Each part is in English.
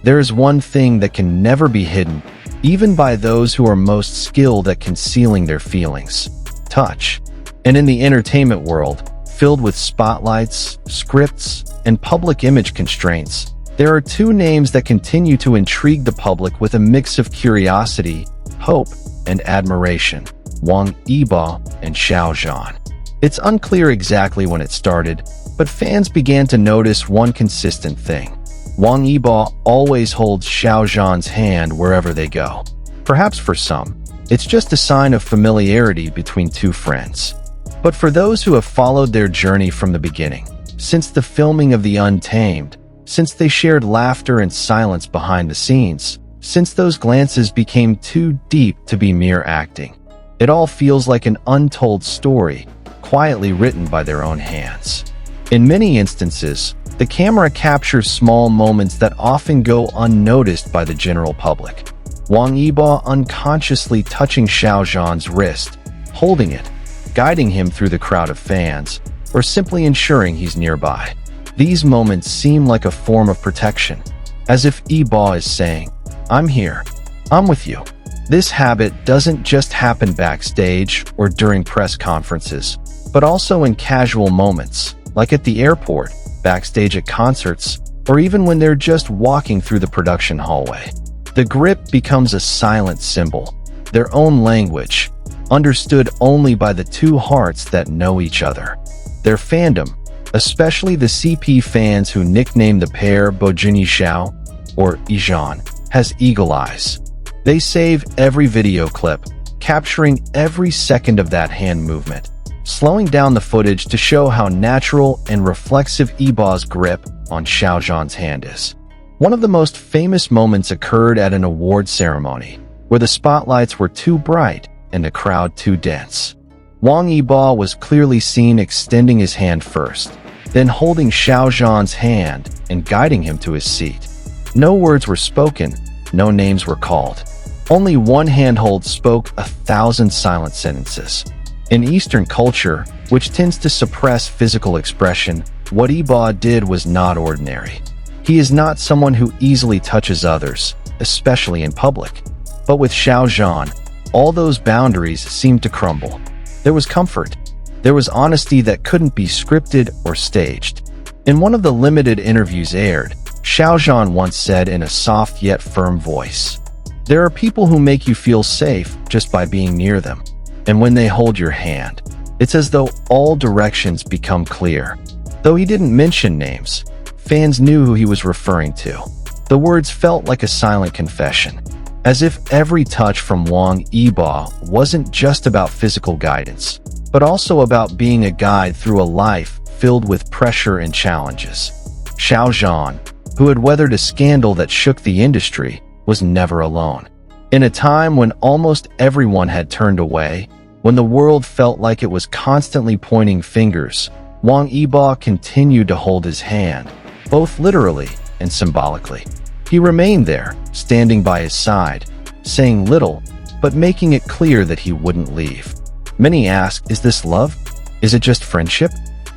There is one thing that can never be hidden, even by those who are most skilled at concealing their feelings: touch. And in the entertainment world, filled with spotlights, scripts, and public image constraints, there are two names that continue to intrigue the public with a mix of curiosity, hope, and admiration: Wang Yibo and Xiao Zhan. It's unclear exactly when it started, but fans began to notice one consistent thing. Wang Yibo always holds Xiao Zhan's hand wherever they go. Perhaps for some, it's just a sign of familiarity between two friends. But for those who have followed their journey from the beginning, since the filming of the Untamed, since they shared laughter and silence behind the scenes, since those glances became too deep to be mere acting, it all feels like an untold story, quietly written by their own hands. In many instances, the camera captures small moments that often go unnoticed by the general public. Wang Yibo unconsciously touching Xiao Zhan's wrist, holding it, guiding him through the crowd of fans, or simply ensuring he's nearby. These moments seem like a form of protection, as if Yibo is saying, "I'm here. I'm with you." This habit doesn't just happen backstage or during press conferences, but also in casual moments, like at the airport, backstage at concerts, or even when they're just walking through the production hallway. The grip becomes a silent symbol, their own language, understood only by the two hearts that know each other. Their fandom, especially the CP fans who nickname the pair Bojuni Xiao or Zhan, has eagle eyes. They save every video clip, capturing every second of that hand movement, slowing down the footage to show how natural and reflexive Yibo's grip on Xiao Zhan's hand is. One of the most famous moments occurred at an award ceremony, where the spotlights were too bright and the crowd too dense. Wang Yibo was clearly seen extending his hand first, then holding Xiao Zhan's hand and guiding him to his seat. No words were spoken, no names were called. Only one handhold spoke 1,000 silent sentences. In Eastern culture, which tends to suppress physical expression, what Yibo did was not ordinary. He is not someone who easily touches others, especially in public. But with Xiao Zhan, all those boundaries seemed to crumble. There was comfort. There was honesty that couldn't be scripted or staged. In one of the limited interviews aired, Xiao Zhan once said in a soft yet firm voice, "There are people who make you feel safe just by being near them. And when they hold your hand, it's as though all directions become clear." Though he didn't mention names, fans knew who he was referring to. The words felt like a silent confession, as if every touch from Wang Yibo wasn't just about physical guidance, but also about being a guide through a life filled with pressure and challenges. Xiao Zhan, who had weathered a scandal that shook the industry, was never alone. In a time when almost everyone had turned away, when the world felt like it was constantly pointing fingers, Wang Yibo continued to hold his hand, both literally and symbolically. He remained there, standing by his side, saying little, but making it clear that he wouldn't leave. Many ask, is this love? Is it just friendship?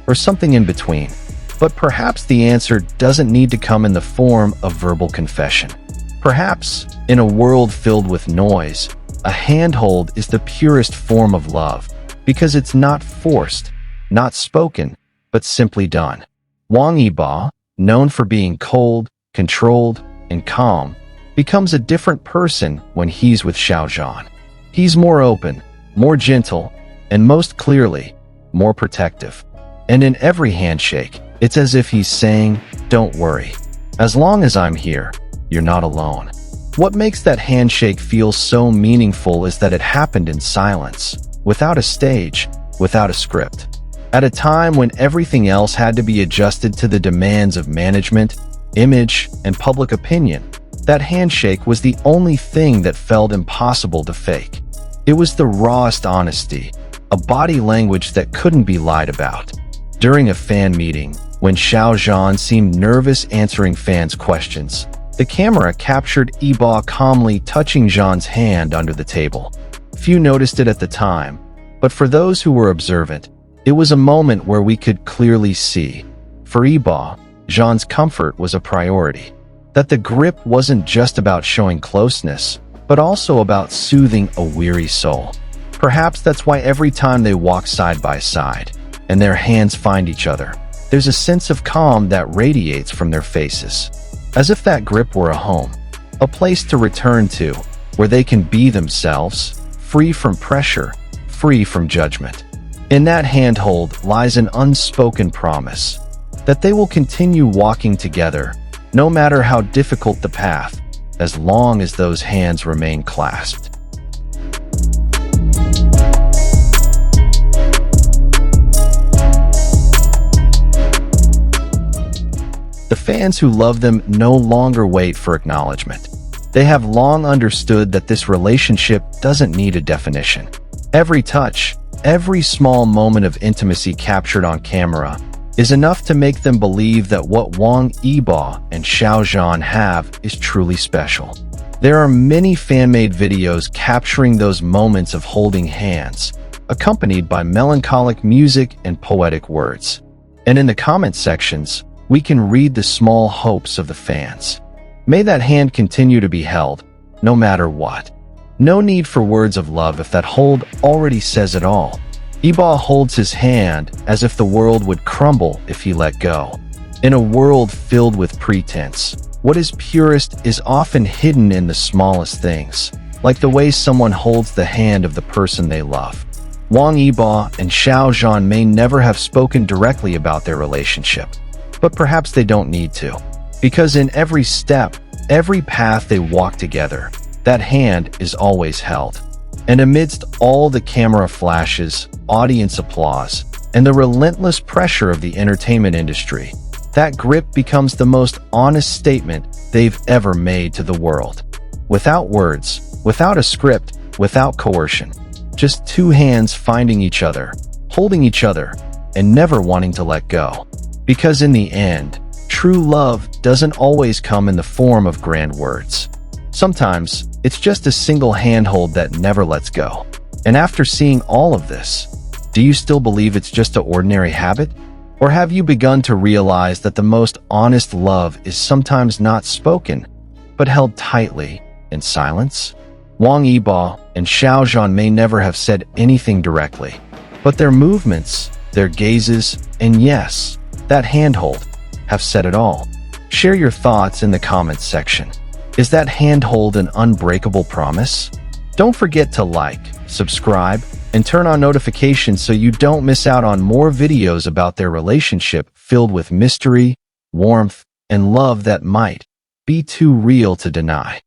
Or something in between? But perhaps the answer doesn't need to come in the form of verbal confession. Perhaps, in a world filled with noise, a handhold is the purest form of love, because it's not forced, not spoken, but simply done. Wang Yibo, known for being cold, controlled, and calm, becomes a different person when he's with Xiao Zhan. He's more open, more gentle, and most clearly, more protective. And in every handshake, it's as if he's saying, "Don't worry. As long as I'm here, you're not alone." What makes that handshake feel so meaningful is that it happened in silence, without a stage, without a script. At a time when everything else had to be adjusted to the demands of management, image, and public opinion, that handshake was the only thing that felt impossible to fake. It was the rawest honesty, a body language that couldn't be lied about. During a fan meeting, when Xiao Zhan seemed nervous answering fans' questions, the camera captured Yibo calmly touching Zhan's hand under the table. Few noticed it at the time, but for those who were observant, it was a moment where we could clearly see. For Yibo, Zhan's comfort was a priority. that the grip wasn't just about showing closeness, but also about soothing a weary soul. Perhaps that's why every time they walk side by side, and their hands find each other, there's a sense of calm that radiates from their faces, as if that grip were a home, a place to return to, where they can be themselves, free from pressure, free from judgment. In that handhold lies an unspoken promise that they will continue walking together, no matter how difficult the path, as long as those hands remain clasped. The fans who love them no longer wait for acknowledgement. They have long understood that this relationship doesn't need a definition. Every touch, every small moment of intimacy captured on camera is enough to make them believe that what Wang Yibo and Xiao Zhan have is truly special. There are many fan-made videos capturing those moments of holding hands, accompanied by melancholic music and poetic words. And in the comment sections, we can read the small hopes of the fans. May that hand continue to be held, no matter what. No need for words of love if that hold already says it all. Yibo holds his hand as if the world would crumble if he let go. In a world filled with pretense, what is purest is often hidden in the smallest things, like the way someone holds the hand of the person they love. Wang Yibo and Xiao Zhan may never have spoken directly about their relationship, but perhaps they don't need to, because in every step, every path they walk together, that hand is always held. And amidst all the camera flashes, audience applause, and the relentless pressure of the entertainment industry, that grip becomes the most honest statement they've ever made to the world. Without words, without a script, without coercion, just two hands finding each other, holding each other, and never wanting to let go. Because in the end, true love doesn't always come in the form of grand words. Sometimes, it's just a single handhold that never lets go. And after seeing all of this, do you still believe it's just an ordinary habit? Or have you begun to realize that the most honest love is sometimes not spoken, but held tightly in silence? Wang Yibo and Xiao Zhan may never have said anything directly, but their movements, their gazes, and yes, that handhold, have said it all. Share your thoughts in the comments section. Is that handhold an unbreakable promise? Don't forget to like, subscribe, and turn on notifications so you don't miss out on more videos about their relationship filled with mystery, warmth, and love that might be too real to deny.